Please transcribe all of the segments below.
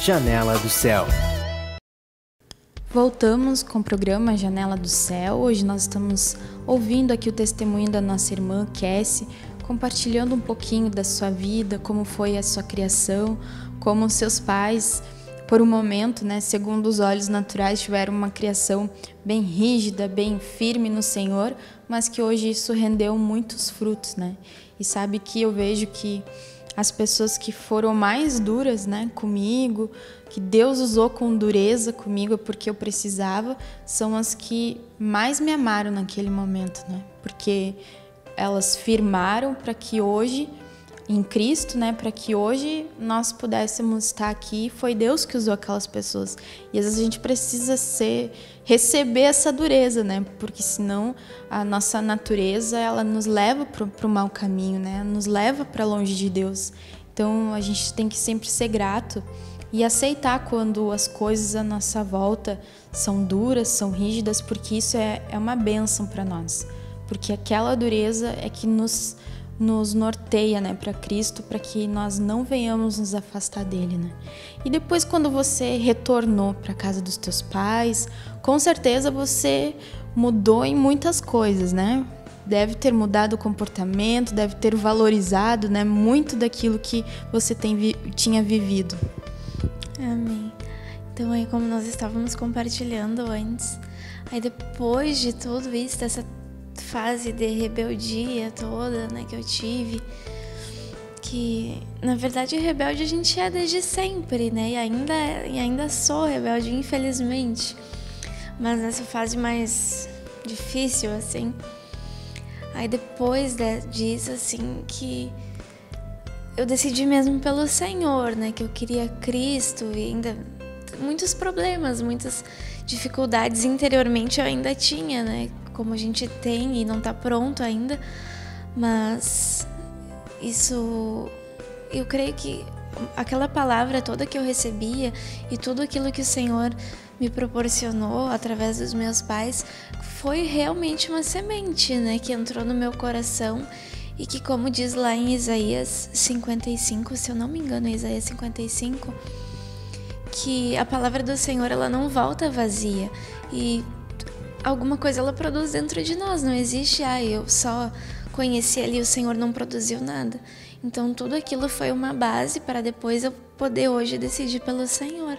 Janela do Céu. Voltamos com o programa Janela do Céu. Hoje nós estamos ouvindo aqui o testemunho da nossa irmã Cassie, compartilhando um pouquinho da sua vida, como foi a sua criação, como seus pais, por um momento, segundo os olhos naturais, tiveram uma criação bem rígida, bem firme no Senhor, mas que hoje isso rendeu muitos frutos, E sabe que eu vejo que as pessoas que foram mais duras, comigo, que Deus usou com dureza comigo porque eu precisava, são as que mais me amaram naquele momento, Porque elas firmaram para que hoje, em Cristo, para que hoje nós pudéssemos estar aqui. Foi Deus que usou aquelas pessoas. E às vezes a gente precisa receber essa dureza, porque senão a nossa natureza, ela nos leva para o mau caminho, nos leva para longe de Deus. Então a gente tem que sempre ser grato e aceitar quando as coisas à nossa volta são duras, são rígidas, porque isso é uma bênção para nós. Porque aquela dureza é que nos norteia, para Cristo, para que nós não venhamos nos afastar dele, E depois, quando você retornou para a casa dos teus pais, com certeza você mudou em muitas coisas, Deve ter mudado o comportamento, deve ter valorizado, muito daquilo que você tinha vivido. Amém. Então, aí como nós estávamos compartilhando antes, aí depois de tudo isso, dessa fase de rebeldia toda, que eu tive, que na verdade rebelde a gente é desde sempre, e ainda sou rebelde, infelizmente, mas nessa fase mais difícil, assim, aí depois disso, assim, que eu decidi mesmo pelo Senhor, que eu queria Cristo, e ainda muitos problemas, muitas dificuldades interiormente eu ainda tinha, como a gente tem e não está pronto ainda, mas isso, eu creio que aquela palavra toda que eu recebia e tudo aquilo que o Senhor me proporcionou através dos meus pais foi realmente uma semente, que entrou no meu coração e que, como diz lá em Isaías 55, se eu não me engano, é Isaías 55, que a palavra do Senhor, ela não volta vazia e alguma coisa ela produz dentro de nós. Não existe, eu só conheci ali, o Senhor não produziu nada. Então tudo aquilo foi uma base para depois eu poder hoje decidir pelo Senhor,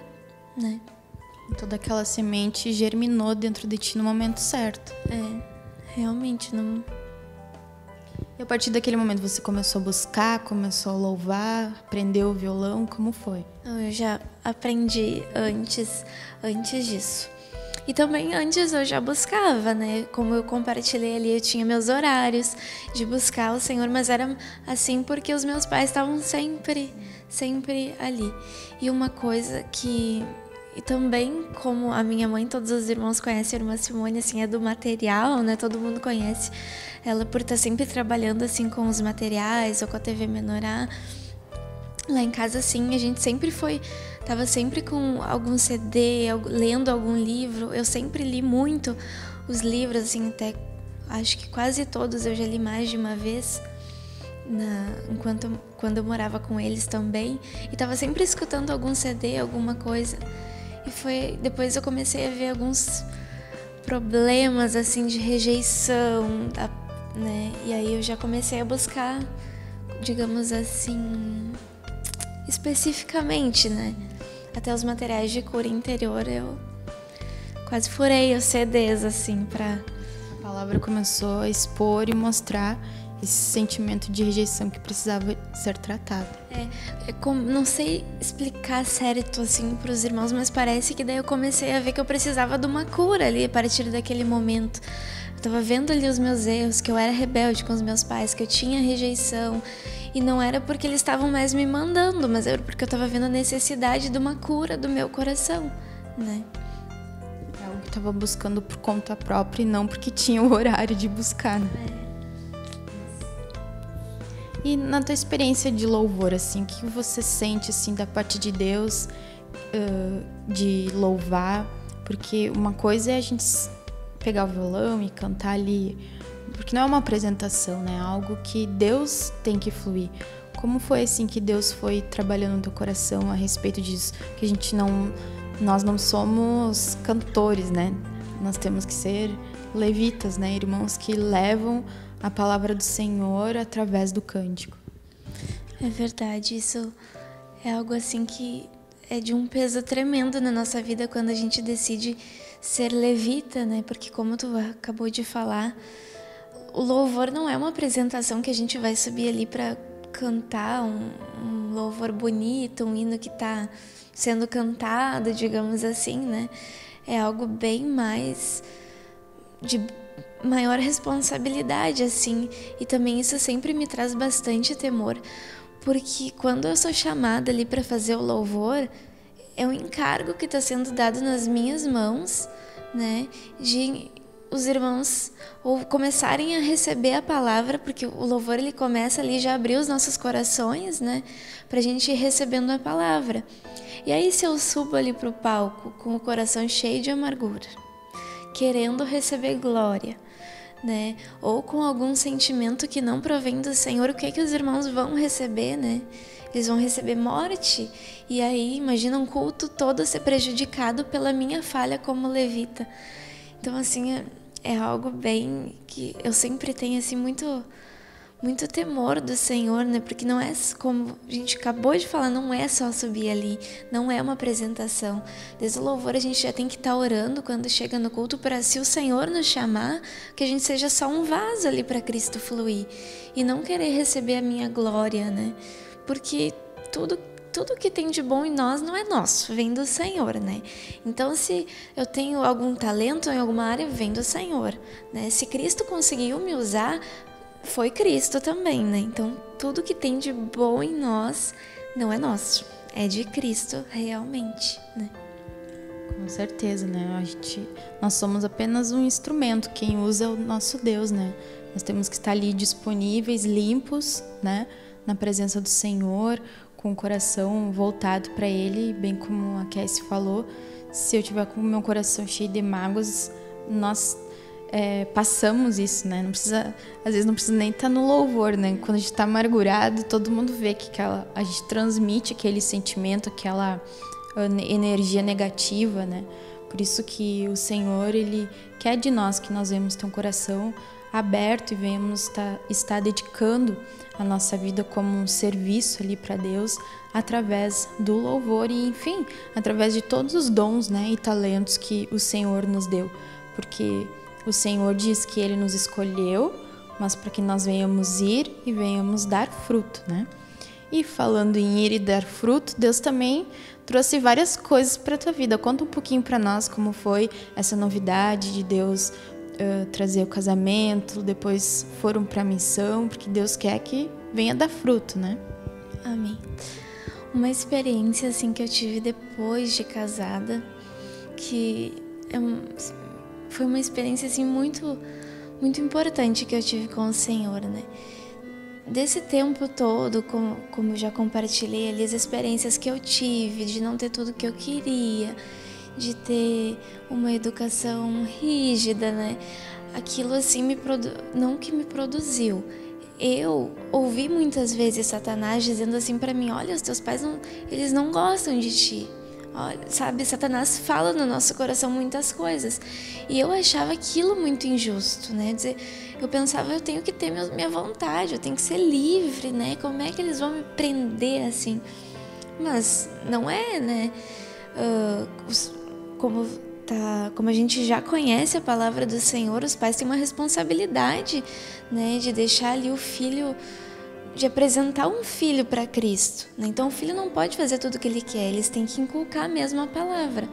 Toda aquela semente germinou dentro de ti no momento certo. Realmente não. E a partir daquele momento você começou a buscar, começou a louvar, aprendeu o violão, como foi? Eu já aprendi antes disso. E também antes eu já buscava, Como eu compartilhei ali, eu tinha meus horários de buscar o Senhor, mas era assim porque os meus pais estavam sempre ali. E uma coisa que... E também, como a minha mãe, todos os irmãos conhecem a irmã Simone, assim, é do material, todo mundo conhece ela por estar sempre trabalhando, assim, com os materiais ou com a TV Menorá. Lá em casa, assim, a gente sempre tava sempre com algum CD, lendo algum livro. Eu sempre li muito os livros, assim, até acho que quase todos eu já li mais de uma vez, quando eu morava com eles também. E tava sempre escutando algum CD, alguma coisa. E depois eu comecei a ver alguns problemas, assim, de rejeição, E aí eu já comecei a buscar, digamos assim, especificamente, Até os materiais de cura interior eu quase furei os CDs, assim, pra... A palavra começou a expor e mostrar esse sentimento de rejeição que precisava ser tratado. Não sei explicar certo, assim, pros irmãos, mas parece que daí eu comecei a ver que eu precisava de uma cura ali, a partir daquele momento. Eu tava vendo ali os meus erros, que eu era rebelde com os meus pais, que eu tinha rejeição. E não era porque eles estavam mais me mandando, mas era porque eu estava vendo a necessidade de uma cura do meu coração, É algo que eu estava buscando por conta própria e não porque tinha o horário de buscar, E na tua experiência de louvor, assim, o que você sente, assim, da parte de Deus, de louvar? Porque uma coisa é a gente pegar o violão e cantar ali, porque não é uma apresentação, É algo que Deus tem que fluir. Como foi assim que Deus foi trabalhando no teu coração a respeito disso? Que nós não somos cantores, né? Nós temos que ser levitas, né? Irmãos que levam a palavra do Senhor através do cântico. É verdade, isso é algo assim que é de um peso tremendo na nossa vida quando a gente decide ser levita, né? Porque como tu acabou de falar, o louvor não é uma apresentação que a gente vai subir ali para cantar um louvor bonito, um hino que está sendo cantado, digamos assim, né? É algo bem mais de maior responsabilidade, assim. E também isso sempre me traz bastante temor, porque quando eu sou chamada ali para fazer o louvor, é um encargo que está sendo dado nas minhas mãos, né? De os irmãos ou começarem a receber a palavra, porque o louvor ele começa ali já abrir os nossos corações, né? Pra gente ir recebendo a palavra. E aí se eu subo ali pro palco com o coração cheio de amargura, querendo receber glória, né? Ou com algum sentimento que não provém do Senhor, o que é que os irmãos vão receber, né? Eles vão receber morte. E aí imagina um culto todo ser prejudicado pela minha falha como levita. Então, assim, é algo bem que eu sempre tenho, assim, muito temor do Senhor, né? Porque não é, como a gente acabou de falar, não é só subir ali, não é uma apresentação. Desde o louvor a gente já tem que estar orando quando chega no culto para, se o Senhor nos chamar, que a gente seja só um vaso ali para Cristo fluir. E não querer receber a minha glória, né? Porque tudo que tem de bom em nós não é nosso, vem do Senhor, né? Então, se eu tenho algum talento em alguma área, vem do Senhor, né? Se Cristo conseguiu me usar, foi Cristo também, né? Então, tudo que tem de bom em nós não é nosso, é de Cristo realmente, né? Com certeza, né? Nós somos apenas um instrumento, quem usa é o nosso Deus, né? Nós temos que estar ali disponíveis, limpos, né? Na presença do Senhor, com o coração voltado para Ele, bem como a Cassie falou. Se eu tiver com o meu coração cheio de mágoas, nós passamos isso, né? Às vezes não precisa nem estar no louvor, né? Quando a gente está amargurado, todo mundo vê que a gente transmite aquele sentimento, aquela energia negativa, né? Por isso que o Senhor, Ele quer de nós que nós venhamos ter um coração aberto e venhamos estar dedicando a nossa vida como um serviço ali para Deus através do louvor e, enfim, através de todos os dons, né, e talentos que o Senhor nos deu. Porque o Senhor diz que Ele nos escolheu, mas para que nós venhamos ir e venhamos dar fruto, né? E falando em ir e dar fruto, Deus também trouxe várias coisas para a tua vida. Conta um pouquinho para nós como foi essa novidade de Deus trazer o casamento, depois foram para a missão, porque Deus quer que venha dar fruto, né? Amém. Uma experiência assim que eu tive depois de casada, que foi uma experiência assim muito importante que eu tive com o Senhor, né? Desse tempo todo, como eu já compartilhei ali, as experiências que eu tive de não ter tudo que eu queria, de ter uma educação rígida, né? Aquilo assim não que me produziu. Eu ouvi muitas vezes Satanás dizendo assim para mim: olha, os teus pais eles não gostam de ti. Olha, sabe, Satanás fala no nosso coração muitas coisas. E eu achava aquilo muito injusto, né? Eu pensava, eu tenho que ter minha vontade, eu tenho que ser livre, né? Como é que eles vão me prender assim? Mas não é, né? Como a gente já conhece a palavra do Senhor, os pais têm uma responsabilidade, né, de deixar ali o filho, de apresentar um filho para Cristo, né? Então o filho não pode fazer tudo o que ele quer, eles têm que inculcar mesmo a palavra.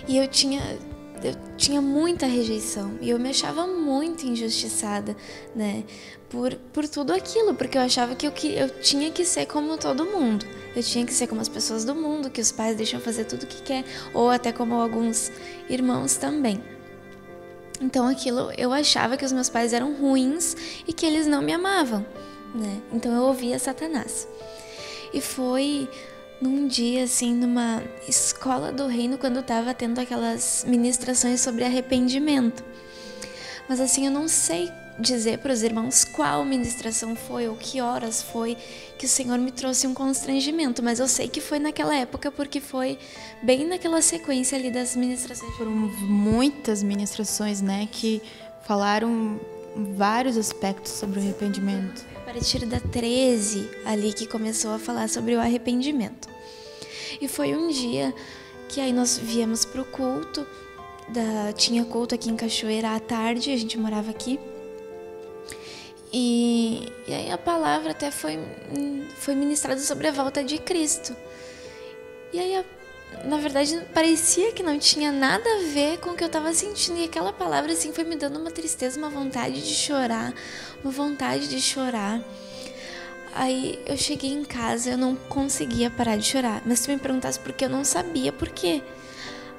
E eu tinha muita rejeição e eu me achava muito injustiçada, né, por tudo aquilo, porque eu achava que eu tinha que ser como todo mundo, eu tinha que ser como as pessoas do mundo, que os pais deixam fazer tudo o que quer, ou até como alguns irmãos também. Então aquilo, eu achava que os meus pais eram ruins e que eles não me amavam, né? Então eu ouvia Satanás. E foi num dia, assim, numa escola do reino, quando eu estava tendo aquelas ministrações sobre arrependimento. Mas assim, eu não sei dizer para os irmãos qual ministração foi ou que horas foi que o Senhor me trouxe um constrangimento, mas eu sei que foi naquela época porque foi bem naquela sequência ali das ministrações. Foram muitas ministrações, né, que falaram vários aspectos sobre o arrependimento. A partir da 13 ali que começou a falar sobre o arrependimento. E foi um dia que aí nós viemos pro culto, tinha culto aqui em Cachoeira à tarde, a gente morava aqui. E aí a palavra até foi ministrada sobre a volta de Cristo. E aí, na verdade, parecia que não tinha nada a ver com o que eu estava sentindo. E aquela palavra assim foi me dando uma tristeza, uma vontade de chorar. Aí eu cheguei em casa, eu não conseguia parar de chorar. Mas se tu me perguntasse por quê, eu não sabia por quê.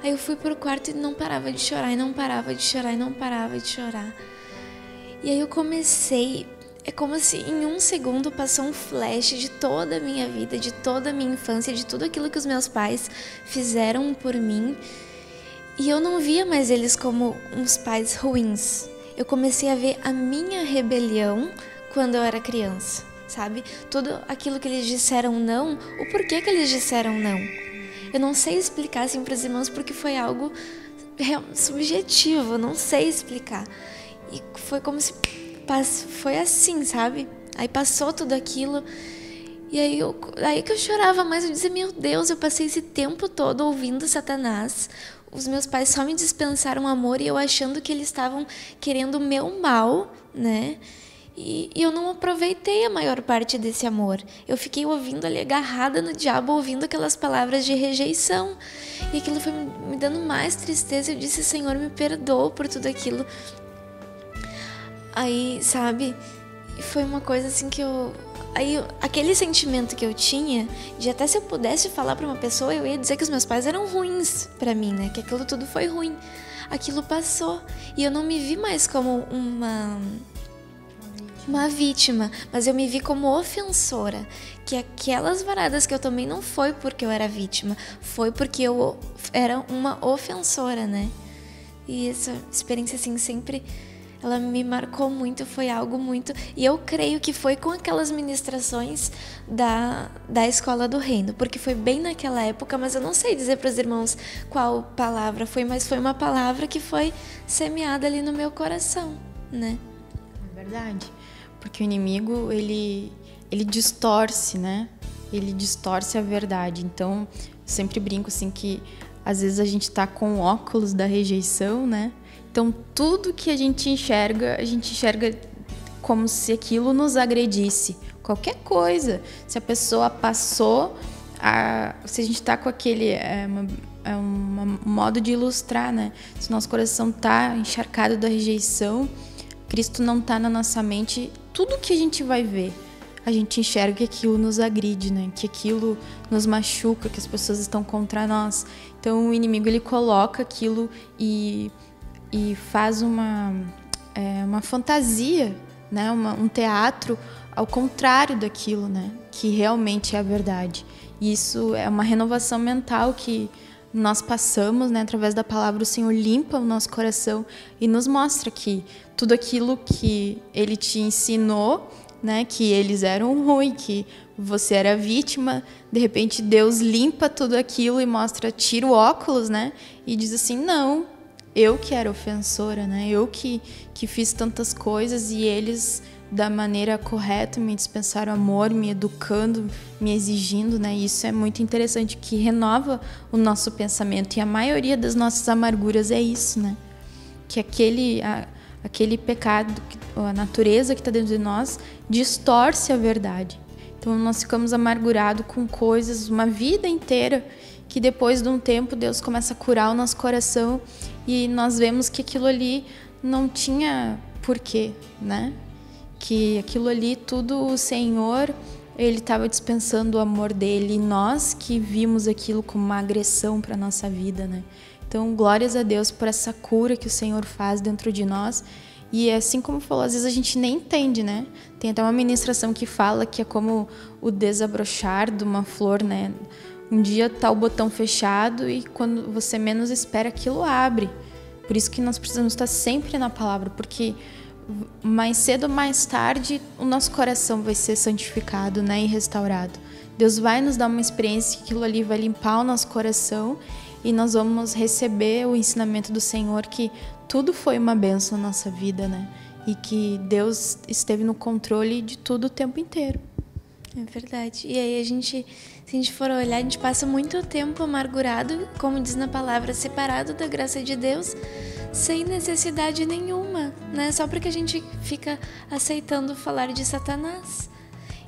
Aí eu fui pro quarto e não parava de chorar, E aí eu comecei, é como se em um segundo passou um flash de toda a minha vida, de toda a minha infância, de tudo aquilo que os meus pais fizeram por mim. E eu não via mais eles como uns pais ruins. Eu comecei a ver a minha rebelião quando eu era criança, sabe? Tudo aquilo que eles disseram não, o porquê que eles disseram não. Eu não sei explicar assim para os irmãos porque foi algo subjetivo, eu não sei explicar. E foi como se foi assim, sabe? Aí passou tudo aquilo e aí que eu chorava mais, eu dizia, meu Deus, eu passei esse tempo todo ouvindo Satanás. Os meus pais só me dispensaram amor e eu achando que eles estavam querendo o meu mal, né? E eu não aproveitei a maior parte desse amor. Eu fiquei ouvindo ali, agarrada no diabo, ouvindo aquelas palavras de rejeição. E aquilo foi me dando mais tristeza. Eu disse, Senhor, me perdoa por tudo aquilo. Aí, sabe, foi uma coisa assim que aquele sentimento que eu tinha, de até se eu pudesse falar pra uma pessoa, eu ia dizer que os meus pais eram ruins pra mim, né? Que aquilo tudo foi ruim. Aquilo passou. E eu não me vi mais como uma vítima, mas eu me vi como ofensora, que aquelas varadas que eu tomei não foi porque eu era vítima, foi porque eu era uma ofensora, né? E essa experiência assim sempre ela me marcou muito, foi algo muito, e eu creio que foi com aquelas ministrações da Escola do Reino, porque foi bem naquela época, mas eu não sei dizer para os irmãos qual palavra foi, mas foi uma palavra que foi semeada ali no meu coração, né? É verdade. Porque o inimigo, ele distorce, né? Ele distorce a verdade. Então, eu sempre brinco assim que às vezes a gente tá com óculos da rejeição, né? Então, tudo que a gente enxerga como se aquilo nos agredisse. Qualquer coisa. Se a pessoa passou, se a gente tá com aquele... um modo de ilustrar, né? Se o nosso coração tá encharcado da rejeição, Cristo não tá na nossa mente, tudo que a gente vai ver, a gente enxerga que aquilo nos agride, né? Que aquilo nos machuca, que as pessoas estão contra nós. Então o inimigo ele coloca aquilo e faz uma fantasia, né? Um teatro ao contrário daquilo, né? Que realmente é a verdade. E isso é uma renovação mental que nós passamos, né, através da palavra. O Senhor limpa o nosso coração e nos mostra que tudo aquilo que Ele te ensinou, né, que eles eram ruins, que você era vítima, de repente Deus limpa tudo aquilo e mostra, tira o óculos, né, e diz assim, não, eu que era ofensora, né, eu que fiz tantas coisas e eles da maneira correta me dispensaram amor, me educando, me exigindo, né? Isso é muito interessante, que renova o nosso pensamento. E a maioria das nossas amarguras é isso, né? Que aquele pecado, a natureza que está dentro de nós, distorce a verdade. Então nós ficamos amargurados com coisas uma vida inteira, que depois de um tempo Deus começa a curar o nosso coração e nós vemos que aquilo ali não tinha porquê, né? Que aquilo ali tudo o Senhor, Ele estava dispensando o amor dele e nós que vimos aquilo como uma agressão para a nossa vida, né? Então, glórias a Deus por essa cura que o Senhor faz dentro de nós. E assim como falou, às vezes a gente nem entende, né? Tem até uma ministração que fala que é como o desabrochar de uma flor, né? Um dia tá o botão fechado e quando você menos espera, aquilo abre. Por isso que nós precisamos estar sempre na palavra, porque mais cedo ou mais tarde o nosso coração vai ser santificado, né, e restaurado. Deus vai nos dar uma experiência que aquilo ali vai limpar o nosso coração e nós vamos receber o ensinamento do Senhor que tudo foi uma bênção na nossa vida, né? E que Deus esteve no controle de tudo o tempo inteiro. É verdade. E aí se a gente for olhar, a gente passa muito tempo amargurado, como diz na palavra, separado da graça de Deus, sem necessidade nenhuma, né? Só porque a gente fica aceitando falar de Satanás.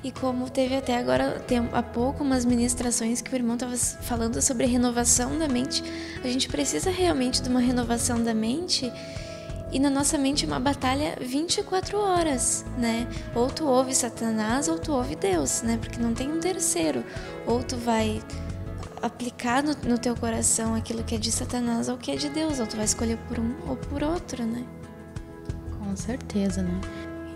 E como teve até agora, há pouco, umas ministrações que o irmão estava falando sobre renovação da mente, a gente precisa realmente de uma renovação da mente. E na nossa mente é uma batalha 24 horas, né? Ou tu ouve Satanás ou tu ouve Deus, né? Porque não tem um terceiro. Ou tu vai aplicar no teu coração aquilo que é de Satanás ou que é de Deus. Ou tu vai escolher por um ou por outro, né? Com certeza, né?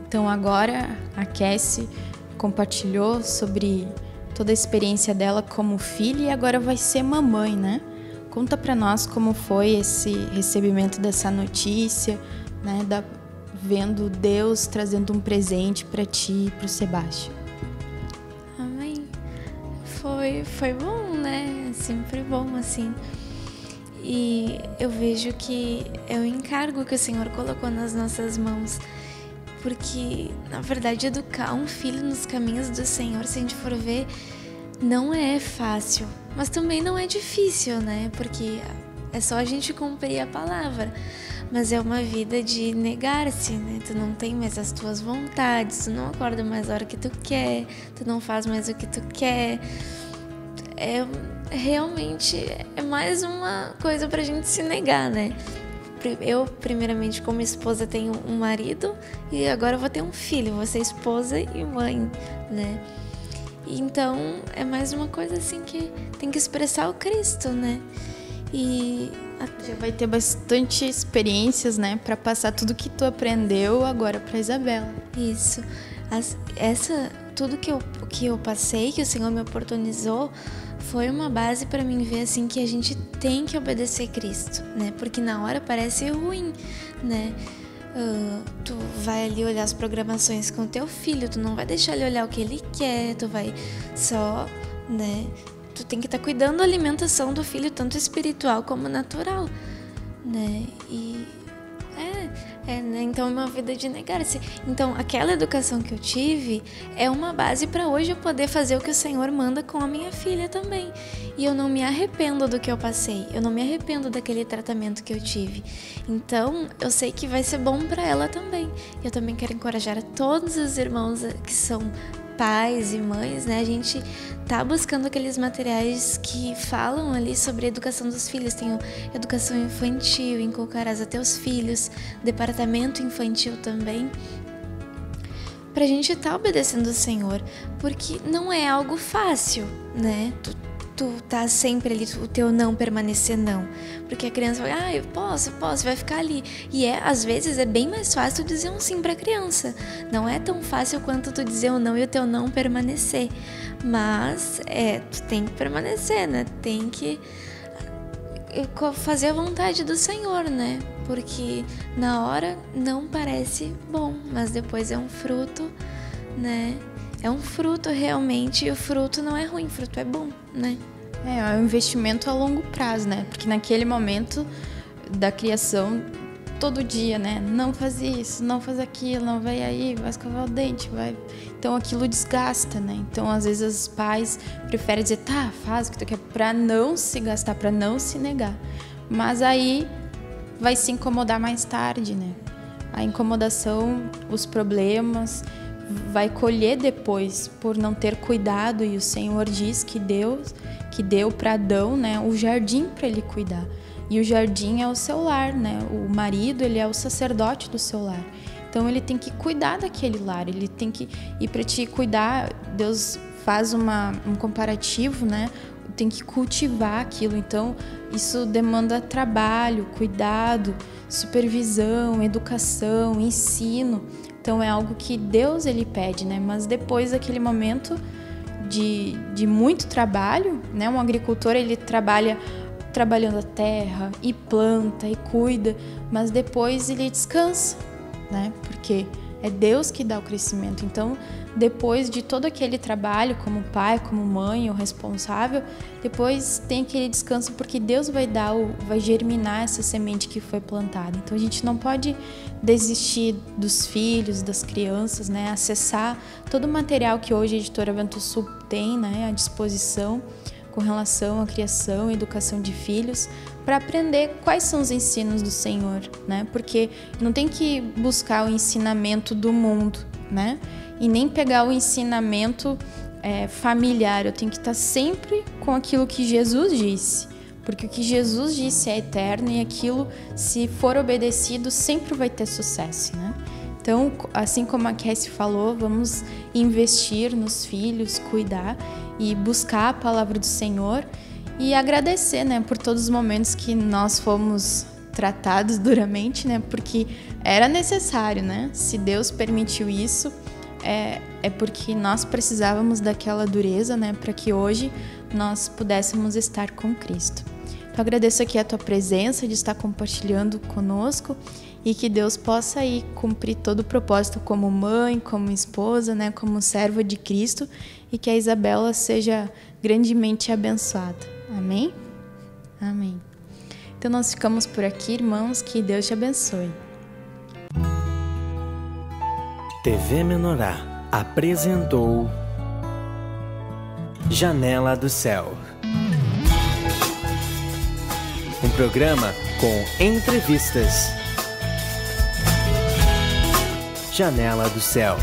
Então agora a Cassie compartilhou sobre toda a experiência dela como filha e agora vai ser mamãe, né? Conta pra nós como foi esse recebimento dessa notícia, né? Vendo Deus trazendo um presente pra ti e pro Sebastião. Amém. Foi bom, né? Sempre bom, assim. E eu vejo que é o encargo que o Senhor colocou nas nossas mãos. Porque, na verdade, educar um filho nos caminhos do Senhor, se a gente for ver, não é fácil, mas também não é difícil, né? Porque é só a gente cumprir a palavra. Mas é uma vida de negar-se, né? Tu não tem mais as tuas vontades, tu não acorda mais a hora que tu quer, tu não faz mais o que tu quer. Realmente é mais uma coisa pra gente se negar, né? Eu, primeiramente, como esposa, tenho um marido e agora eu vou ter um filho, vou ser esposa e mãe, né? Então, é mais uma coisa assim que tem que expressar o Cristo, né? E já vai ter bastante experiências, né? Pra passar tudo que tu aprendeu agora pra Isabela. Isso. Tudo que eu passei, que o Senhor me oportunizou, foi uma base para mim ver assim que a gente tem que obedecer Cristo, né? Porque na hora parece ruim, né? Tu vai ali olhar as programações com teu filho, tu não vai deixar ele olhar o que ele quer, tu vai só, né? Tu tem que estar cuidando da alimentação do filho, tanto espiritual como natural, né? Né? Então é uma vida de negar-se. Então aquela educação que eu tive é uma base para hoje eu poder fazer o que o Senhor manda com a minha filha também. E eu não me arrependo do que eu passei, eu não me arrependo daquele tratamento que eu tive. Então eu sei que vai ser bom para ela também. Eu também quero encorajar a todos os irmãos que são pais e mães, né? A gente tá buscando aqueles materiais que falam ali sobre a educação dos filhos. Tem educação infantil, inculcarás a teus filhos, departamento infantil também, pra gente estar obedecendo o Senhor, porque não é algo fácil, né? Tu tá sempre ali, o teu não permanecer não. Porque a criança vai, eu posso, vai ficar ali. E às vezes é bem mais fácil tu dizer um sim pra criança. Não é tão fácil quanto tu dizer um não e o teu não permanecer. Mas, tu tem que permanecer, né? Tem que fazer a vontade do Senhor, né? Porque na hora não parece bom, mas depois é um fruto, né? É um fruto realmente, e o fruto não é ruim, o fruto é bom, né? É um investimento a longo prazo, né? Porque naquele momento da criação, todo dia, né? Não faz isso, não faz aquilo, não vai aí, vai escovar o dente, vai... Então aquilo desgasta, né? Então às vezes os pais preferem dizer, tá, faz o que tu quer, pra não se gastar, pra não se negar. Mas aí vai se incomodar mais tarde, né? A incomodação, os problemas... vai colher depois por não ter cuidado, e o Senhor diz que deu para Adão, né, o jardim para ele cuidar, e o jardim é o seu lar, né, o marido ele é o sacerdote do seu lar, então ele tem que cuidar daquele lar, ele tem que ir para te cuidar. Deus faz um comparativo, né, tem que cultivar aquilo, então isso demanda trabalho, cuidado, supervisão, educação, ensino. Então é algo que Deus ele pede, né? Mas depois daquele momento de muito trabalho, né? Um agricultor ele trabalhando a terra e planta e cuida, mas depois ele descansa, né? Porque é Deus que dá o crescimento. Então, depois de todo aquele trabalho como pai, como mãe, o responsável, depois tem aquele descanso porque Deus vai germinar essa semente que foi plantada. Então, a gente não pode desistir dos filhos, das crianças, né? Acessar todo o material que hoje a Editora Vento Sul tem, né, à disposição com relação à criação e educação de filhos, para aprender quais são os ensinos do Senhor, né? Porque não tem que buscar o ensinamento do mundo, né? E nem pegar o ensinamento familiar. Eu tenho que estar sempre com aquilo que Jesus disse, porque o que Jesus disse é eterno e aquilo, se for obedecido, sempre vai ter sucesso, né? Então, assim como a Cassie falou, vamos investir nos filhos, cuidar e buscar a palavra do Senhor e agradecer, né, por todos os momentos que nós fomos tratados duramente, né, porque era necessário, né? Se Deus permitiu isso, é porque nós precisávamos daquela dureza, né, para que hoje nós pudéssemos estar com Cristo. Então, agradeço aqui a tua presença, de estar compartilhando conosco e que Deus possa aí cumprir todo o propósito como mãe, como esposa, né, como serva de Cristo, e que a Isabela seja grandemente abençoada. Amém? Amém. Então nós ficamos por aqui, irmãos, que Deus te abençoe. TV Menorá apresentou Janela do Céu. Um programa com entrevistas. Janela do Céu.